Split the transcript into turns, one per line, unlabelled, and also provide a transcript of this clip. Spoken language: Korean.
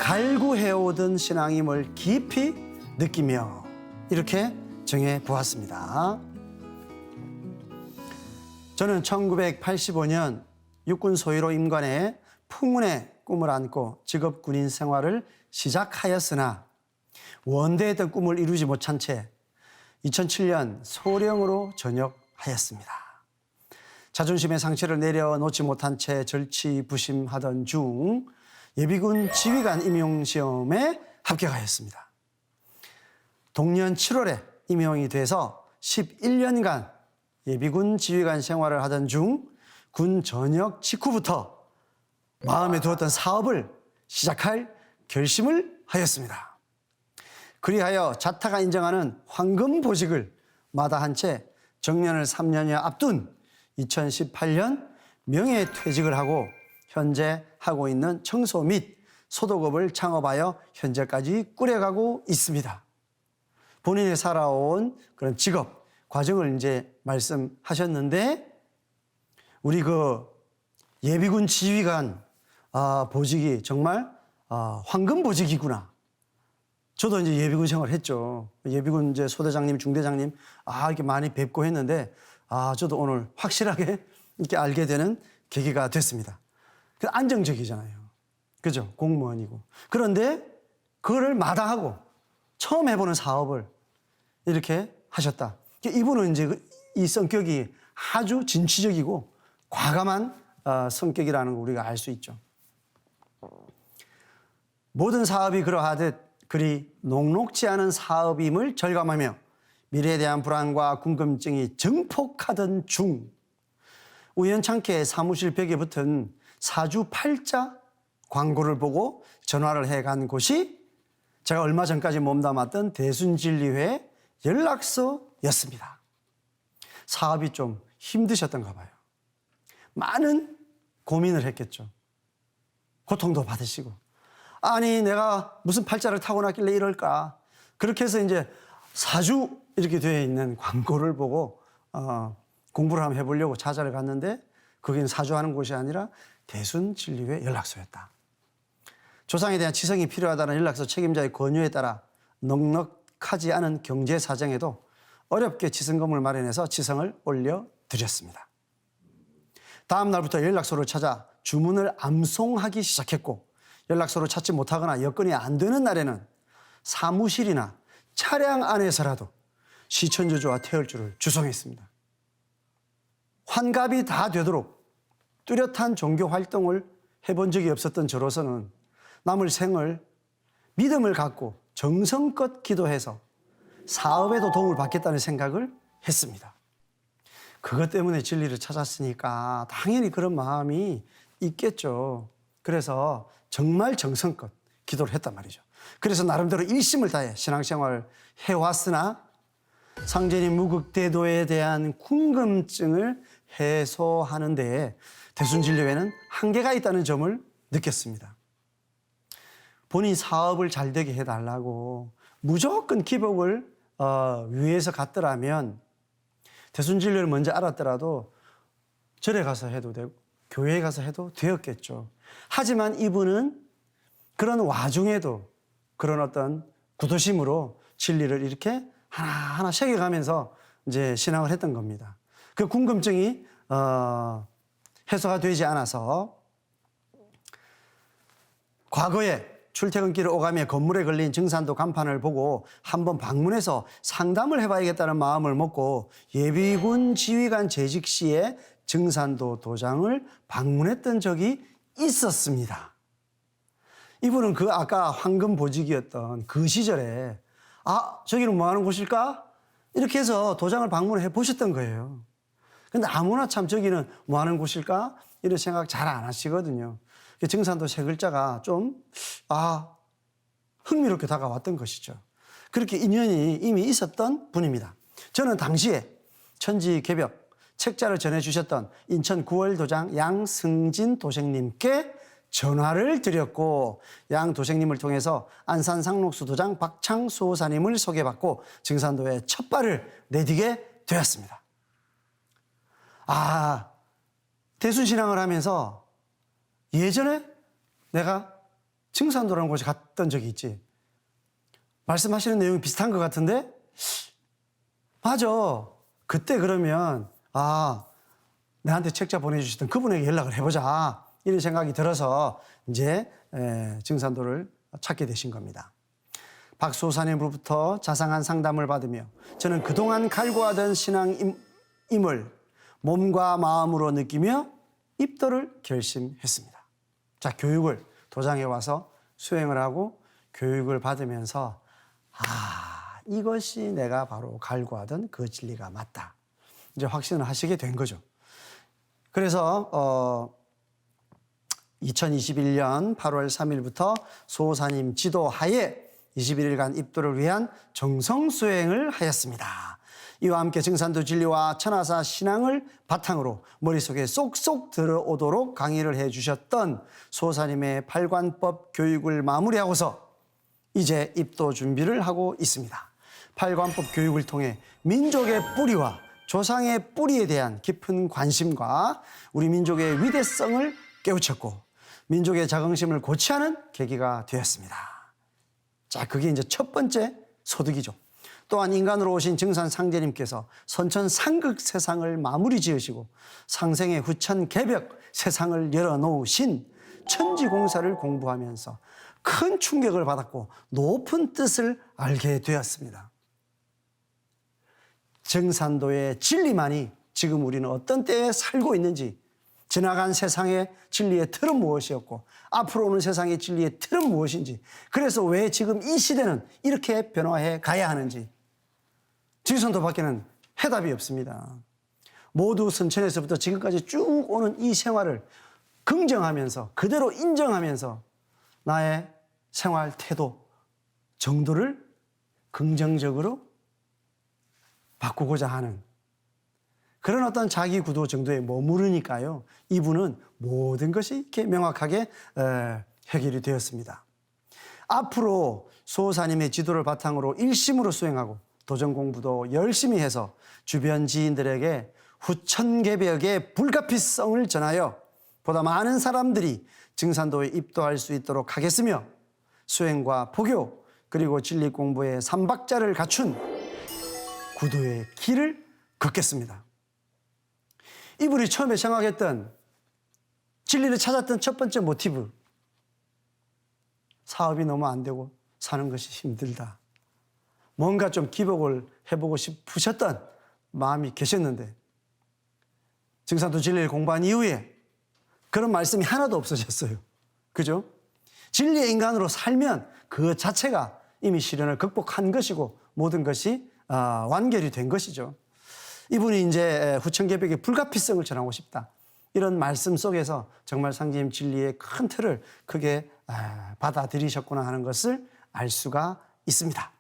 갈구해오던 신앙임을 깊이 느끼며 이렇게 정해 보았습니다. 저는 1985년 육군 소위로 임관해 풍운의 꿈을 안고 직업 군인 생활을 시작하였으나 원대했던 꿈을 이루지 못한 채 2007년 소령으로 전역하였습니다. 자존심의 상처를 내려놓지 못한 채 절치부심하던 중 예비군 지휘관 임용시험에 합격하였습니다. 동년 7월에 임용이 돼서 11년간 예비군 지휘관 생활을 하던 중 군 전역 직후부터 마음에 두었던 사업을 시작할 결심을 하였습니다. 그리하여 자타가 인정하는 황금보직을 마다한 채 정년을 3년여 앞둔 2018년 명예퇴직을 하고 현재 하고 있는 청소 및 소독업을 창업하여 현재까지 꾸려가고 있습니다. 본인이 살아온 그런 직업 과정을 이제 말씀하셨는데 우리 그 예비군 지휘관 보직이 정말 황금 보직이구나. 저도 이제 예비군 생활을 했죠. 예비군 이제 소대장님, 중대장님 이렇게 많이 뵙고 했는데 저도 오늘 확실하게 이렇게 알게 되는 계기가 됐습니다. 안정적이잖아요. 그죠? 공무원이고. 그런데 그거를 마다하고 처음 해보는 사업을 이렇게 하셨다. 이분은 이제 이 성격이 아주 진취적이고 과감한 성격이라는 거 우리가 알 수 있죠. 모든 사업이 그러하듯 그리 녹록지 않은 사업임을 절감하며 미래에 대한 불안과 궁금증이 증폭하던 중 우연찮게 사무실 벽에 붙은 사주팔자 광고를 보고 전화를 해간 곳이 제가 얼마 전까지 몸담았던 대순진리회 연락소였습니다. 사업이 좀 힘드셨던가 봐요. 많은 고민을 했겠죠. 고통도 받으시고 아니 내가 무슨 팔자를 타고났길래 이럴까. 그렇게 해서 이제 사주 이렇게 되어 있는 광고를 보고 공부를 한번 해보려고 찾아를 갔는데 거기는 사주하는 곳이 아니라 대순진리회 연락소였다. 조상에 대한 치성이 필요하다는 연락소 책임자의 권유에 따라 넉넉하지 않은 경제 사정에도 어렵게 치성금을 마련해서 치성을 올려드렸습니다. 다음 날부터 연락소를 찾아 주문을 암송하기 시작했고 연락소를 찾지 못하거나 여건이 안 되는 날에는 사무실이나 차량 안에서라도 시천주주와 태열주를 주송했습니다. 환갑이 다 되도록 뚜렷한 종교 활동을 해본 적이 없었던 저로서는 남을 생을 믿음을 갖고 정성껏 기도해서 사업에도 도움을 받겠다는 생각을 했습니다. 그것 때문에 진리를 찾았으니까 당연히 그런 마음이 있겠죠. 그래서 정말 정성껏 기도를 했단 말이죠. 그래서 나름대로 일심을 다해 신앙생활을 해왔으나 상제님 무극대도에 대한 궁금증을 해소하는 데에 대순진리회는 한계가 있다는 점을 느꼈습니다. 본인 사업을 잘 되게 해달라고 무조건 기복을 위해서 갔더라면 대순진리를 먼저 알았더라도 절에 가서 해도 되고 교회에 가서 해도 되었겠죠. 하지만 이분은 그런 와중에도 그런 어떤 구도심으로 진리를 이렇게 하나하나 새겨가면서 이제 신앙을 했던 겁니다. 그 궁금증이 해소가 되지 않아서 과거에 출퇴근길을 오가며 건물에 걸린 증산도 간판을 보고 한번 방문해서 상담을 해봐야겠다는 마음을 먹고 예비군 지휘관 재직 시에 증산도 도장을 방문했던 적이 있었습니다. 이분은 그 아까 황금보직이었던 그 시절에 저기는 뭐 하는 곳일까? 이렇게 해서 도장을 방문해 보셨던 거예요. 근데 아무나 참 저기는 뭐 하는 곳일까? 이런 생각 잘 안 하시거든요. 증산도 세 글자가 좀 흥미롭게 다가왔던 것이죠. 그렇게 인연이 이미 있었던 분입니다. 저는 당시에 천지개벽 책자를 전해주셨던 인천 9월 도장 양승진 도생님께 전화를 드렸고 양 도생님을 통해서 안산 상록수 도장 박창수 호사님을 소개받고 증산도에 첫 발을 내디게 되었습니다. 대순신앙을 하면서 예전에 내가 증산도라는 곳에 갔던 적이 있지. 말씀하시는 내용이 비슷한 것 같은데? 맞아. 그때 그러면 내한테 책자 보내주시던 그분에게 연락을 해보자. 이런 생각이 들어서 이제 증산도를 찾게 되신 겁니다. 박 소사님으로부터 자상한 상담을 받으며 저는 그동안 갈구하던 신앙임을 몸과 마음으로 느끼며 입도를 결심했습니다. 자, 교육을 도장에 와서 수행을 하고 교육을 받으면서 이것이 내가 바로 갈구하던 그 진리가 맞다. 이제 확신을 하시게 된 거죠. 그래서 2021년 8월 3일부터 소사님 지도하에 21일간 입도를 위한 정성 수행을 하였습니다. 이와 함께 증산도 진리와 천하사 신앙을 바탕으로 머릿속에 쏙쏙 들어오도록 강의를 해주셨던 소사님의 팔관법 교육을 마무리하고서 이제 입도 준비를 하고 있습니다. 팔관법 교육을 통해 민족의 뿌리와 조상의 뿌리에 대한 깊은 관심과 우리 민족의 위대성을 깨우쳤고 민족의 자긍심을 고취하는 계기가 되었습니다. 자, 그게 이제 첫 번째 소득이죠. 또한 인간으로 오신 증산 상제님께서 선천 상극 세상을 마무리 지으시고 상생의 후천 개벽 세상을 열어놓으신 천지공사를 공부하면서 큰 충격을 받았고 높은 뜻을 알게 되었습니다. 증산도의 진리만이 지금 우리는 어떤 때에 살고 있는지, 지나간 세상의 진리의 틀은 무엇이었고 앞으로 오는 세상의 진리의 틀은 무엇인지, 그래서 왜 지금 이 시대는 이렇게 변화해 가야 하는지 증산도밖에는 해답이 없습니다. 모두 선천에서부터 지금까지 쭉 오는 이 생활을 긍정하면서 그대로 인정하면서 나의 생활 태도, 정도를 긍정적으로 바꾸고자 하는 그런 어떤 자기 구도 정도에 머무르니까요. 이분은 모든 것이 이렇게 명확하게 해결이 되었습니다. 앞으로 소사님의 지도를 바탕으로 일심으로 수행하고 도전 공부도 열심히 해서 주변 지인들에게 후천개벽의 불가피성을 전하여 보다 많은 사람들이 증산도에 입도할 수 있도록 하겠으며 수행과 포교 그리고 진리 공부의 삼박자를 갖춘 구도의 길을 걷겠습니다. 이분이 처음에 생각했던 진리를 찾았던 첫 번째 모티브, 사업이 너무 안 되고 사는 것이 힘들다. 뭔가 좀 기복을 해보고 싶으셨던 마음이 계셨는데 증산도 진리를 공부한 이후에 그런 말씀이 하나도 없어졌어요. 그죠? 진리의 인간으로 살면 그 자체가 이미 시련을 극복한 것이고 모든 것이 완결이 된 것이죠. 이분이 이제 후천개벽의 불가피성을 전하고 싶다. 이런 말씀 속에서 정말 상제님 진리의 큰 틀을 크게 받아들이셨구나 하는 것을 알 수가 있습니다.